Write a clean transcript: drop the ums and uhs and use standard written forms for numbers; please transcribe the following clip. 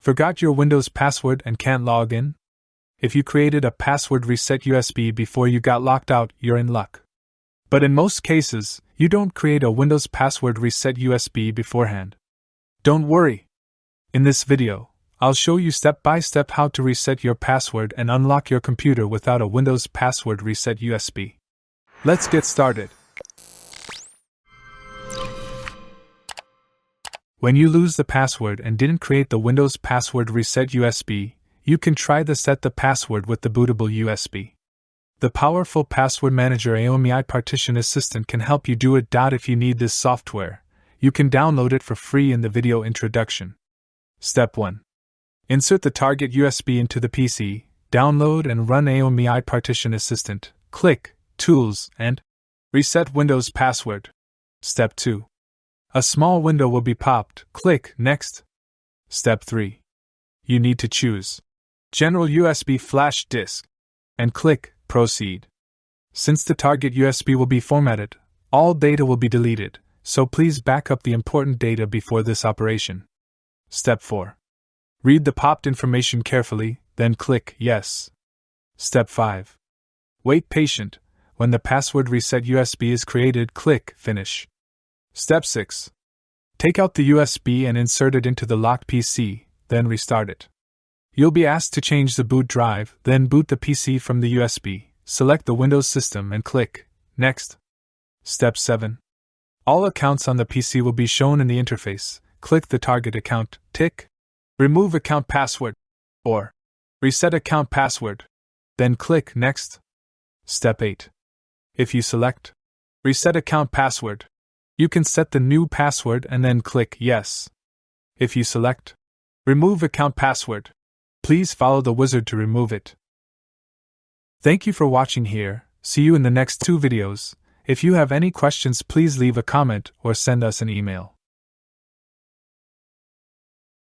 Forgot your Windows password and can't log in? If you created a password reset USB before you got locked out, you're in luck. But in most cases, you don't create a Windows password reset USB beforehand. Don't worry. In this video, I'll show you step by step how to reset your password and unlock your computer without a Windows password reset USB. Let's get started. When you lose the password and didn't create the Windows password reset USB, you can try to set the password with the bootable USB. The powerful Password Manager AOMEI Partition Assistant can help you do it. If you need this software, you can download it for free in the video introduction. Step 1. Insert the target USB into the PC, download and run AOMEI Partition Assistant, click Tools and Reset Windows Password. Step 2. A small window will be popped, click Next. Step 3. You need to choose General USB Flash Disk and click Proceed. Since the target USB will be formatted, all data will be deleted, so please back up the important data before this operation. Step 4. Read the popped information carefully, then click Yes. Step 5. Wait patient. When the password reset USB is created, click Finish. Step 6. Take out the USB and insert it into the locked PC, then restart it. You'll be asked to change the boot drive, then boot the PC from the USB, select the Windows system and click Next. Step 7. All accounts on the PC will be shown in the interface. Click the target account, tick Remove account password, or Reset account password, then click Next. Step 8. If you select Reset account password, you can set the new password and then click Yes. If you select Remove account password, please follow the wizard to remove it. Thank you for watching here. See you in the next 2 videos. If you have any questions, please leave a comment or send us an email.